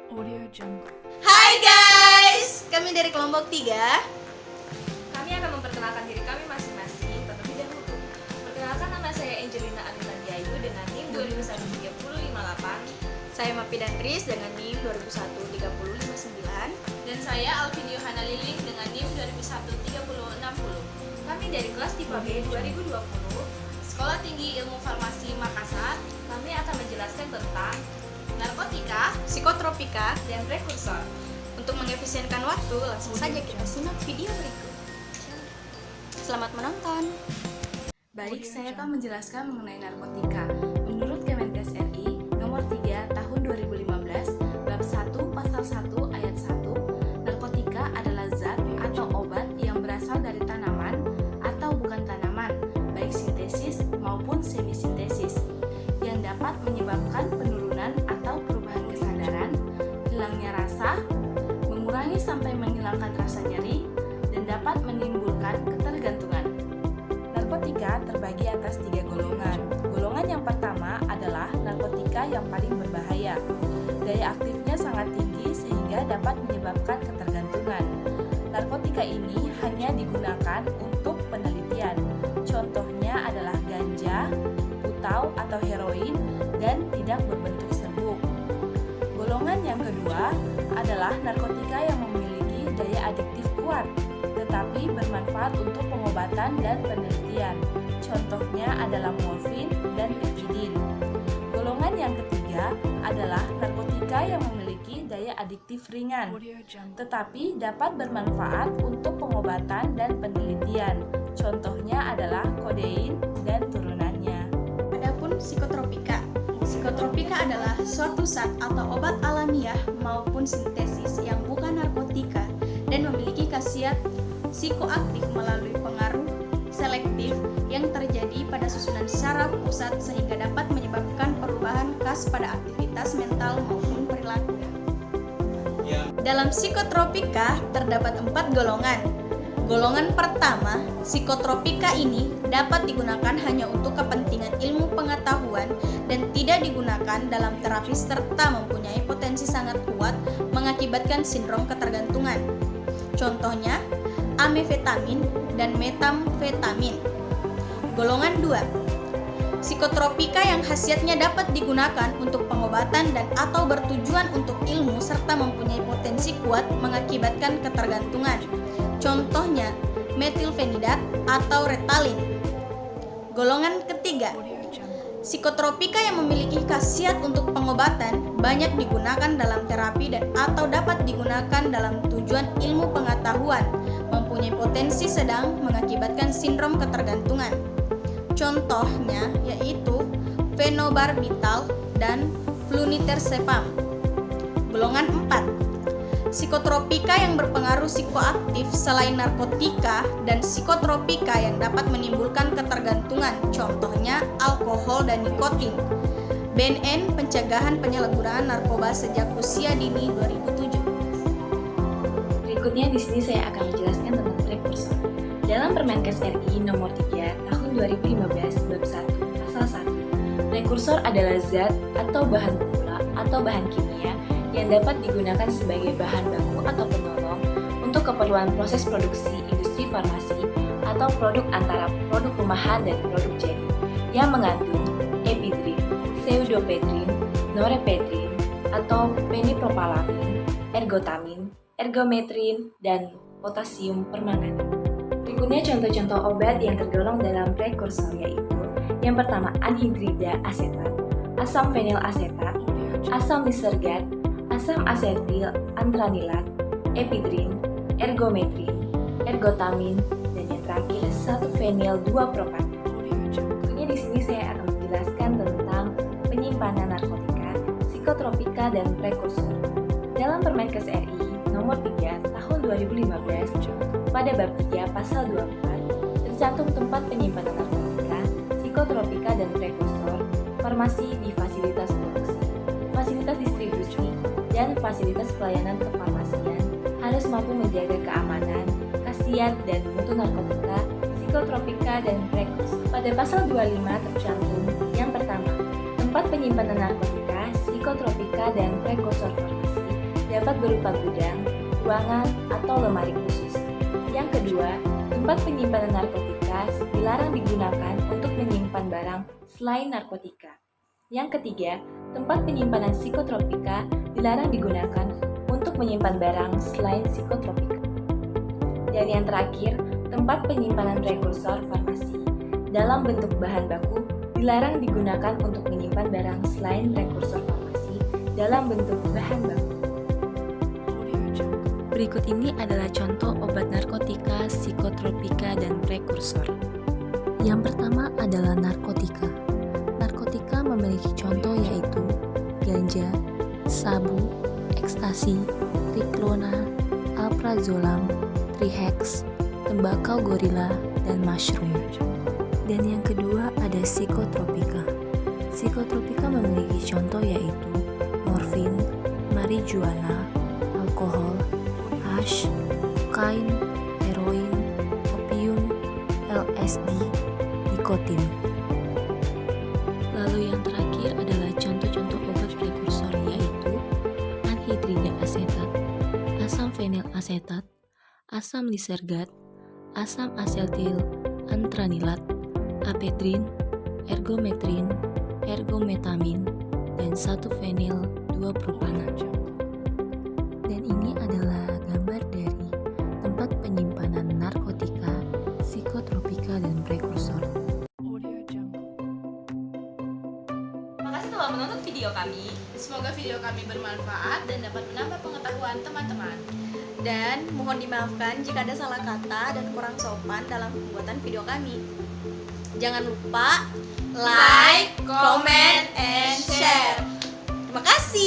Audio Jungle. Hai guys, kami dari kelompok 3. Kami akan memperkenalkan diri kami masing-masing. Terlebih dahulu, perkenalkan, nama saya Angelina Anita Diayu dengan NIM 2013-3058. Saya Mafidan Tris dengan NIM 2001-3059. Dan saya Alvin Yohana Liling dengan NIM 2001-3060. Kami dari kelas tipe B 2020, Sekolah Tinggi Ilmu Farmasi Makassar. Kami akan menjelaskan tentang narkotika, Psikotropika. dan prekursor. Untuk mengefisienkan waktu, langsung saja kita simak video berikut. Selamat menonton. Baik, saya akan menjelaskan mengenai narkotika. Menurut Kemenkes RI nomor 3 tahun 2015, bab 1 pasal 1 ayat 1, narkotika adalah zat atau obat yang berasal dari tanaman atau bukan tanaman, baik sintesis maupun semisintesis, yang dapat menyebabkan penurunan atau perubahan kesadaran, hilangnya rasa, mengurangi sampai menghilangkan rasa nyeri, dan dapat menimbulkan ketergantungan. Narkotika terbagi atas 3 golongan. Golongan yang pertama adalah narkotika yang paling berbahaya. Daya aktifnya sangat tinggi sehingga dapat menyebabkan ketergantungan. Narkotika ini hanya digunakan untuk penelitian. Contohnya adalah ganja, putau atau heroin, dan tidak berbentuk serbuk. Golongan yang kedua adalah narkotika yang memiliki daya adiktif kuat, tetapi bermanfaat untuk pengobatan dan penelitian. Contohnya adalah morfin dan pepidin. Golongan yang ketiga adalah narkotika yang memiliki daya adiktif ringan, Audio Jungle. tetapi dapat bermanfaat untuk pengobatan dan penelitian. Contohnya adalah kodein dan turunannya. Adapun psikotropika. Psikotropika adalah suatu zat atau obat alamiah maupun sintesis yang bukan narkotika dan memiliki khasiat psikoaktif melalui pengaruh selektif yang terjadi pada susunan saraf pusat sehingga dapat menyebabkan perubahan khas pada aktivitas mental maupun perilaku. Dalam psikotropika terdapat 4 golongan. Golongan pertama, psikotropika ini dapat digunakan hanya untuk kepentingan ilmu pengetahuan dan tidak digunakan dalam terapi serta mempunyai potensi sangat kuat mengakibatkan sindrom ketergantungan. Contohnya, amfetamin dan metamfetamin. Golongan 2, psikotropika yang khasiatnya dapat digunakan untuk pengobatan dan atau bertujuan untuk ilmu serta mempunyai potensi kuat mengakibatkan ketergantungan. Contohnya, metilfenidat atau Ritalin. Golongan ketiga, Audio Jungle. psikotropika yang memiliki khasiat untuk pengobatan banyak digunakan dalam terapi dan atau dapat digunakan dalam tujuan ilmu pengetahuan, mempunyai potensi sedang mengakibatkan sindrom ketergantungan. Contohnya yaitu fenobarbital dan flunitrazepam. Golongan 4, psikotropika yang berpengaruh psikoaktif selain narkotika dan psikotropika yang dapat menimbulkan ketergantungan, contohnya alkohol dan nikotin. BNN Pencegahan Penyalahgunaan Narkoba Sejak Usia Dini 2007. Berikutnya di sini saya akan menjelaskan tentang prekursor. Dalam Permenkes RI nomor 3 tahun 2015 bab 1 pasal 1, prekursor adalah zat atau bahan pemula atau bahan kimia yang dapat digunakan sebagai bahan baku atau penolong untuk keperluan proses produksi industri farmasi atau produk antara produk rumahan dan produk jadi yang mengandung epidrin, pseudoepidrin, norepinephrine atau penipropalamin, ergotamin, ergometrin, dan potasium permanganat. Berikutnya contoh-contoh obat yang tergolong dalam prekursor yaitu yang pertama anhidrida asetat, asam fenilasetat, asam lisergat, asam asetil antranilat, epidrin, ergometrin, ergotamin, dan yang terakhir 1-fenil-2-propan. Audio Jungle. Berikutnya di sini saya akan menjelaskan tentang penyimpanan narkotika, psikotropika, dan prekursor. Dalam Permenkes RI nomor 3 tahun 2015 pada bab 3 pasal 24 tercantum tempat penyimpanan narkotika, psikotropika, dan prekursor, farmasi di fasilitas produksi, fasilitas distribusi, dan fasilitas pelayanan kefarmasian harus mampu menjaga keamanan, khasiat, dan mutu narkotika, psikotropika, dan prekursor. Pada pasal 25 tercantum yang pertama, tempat penyimpanan narkotika, psikotropika, dan prekursor farmasi dapat berupa gudang, ruangan, atau lemari khusus. Yang kedua, tempat penyimpanan narkotika dilarang digunakan untuk menyimpan barang selain narkotika. Yang ketiga, tempat penyimpanan psikotropika dilarang digunakan untuk menyimpan barang selain psikotropika. Dan yang terakhir, tempat penyimpanan prekursor farmasi dalam bentuk bahan baku dilarang digunakan untuk menyimpan barang selain prekursor farmasi dalam bentuk bahan baku. Berikut ini adalah contoh obat narkotika, psikotropika, dan prekursor. Yang pertama adalah narkotika. Narkotika memiliki contoh yaitu ganja, sabu, ekstasi, triklona, alprazolam, trihex, tembakau gorila, dan mushroom. Dan yang kedua ada psikotropika. Psikotropika memiliki contoh yaitu morfin, marijuana, alkohol, hash, kokain, heroin, opium, LSD, nikotin. Lalu yang terakhir adalah contoh-contoh obat prekursor yaitu anhidrida asetat, asam fenil asetat, asam lisergat, asam asetil antranilat, apedrin, ergometrin, ergometamin, dan 1-fenil-2-propana. Dan ini adalah gambar dari tempat penyimpanan narkotika, psikotropika, dan prekursor. Makasih telah menonton video kami. Semoga video kami bermanfaat dan dapat menambah pengetahuan teman-teman. Dan mohon dimaafkan jika ada salah kata dan kurang sopan dalam pembuatan video kami. Jangan lupa like, comment, and share. Terima kasih.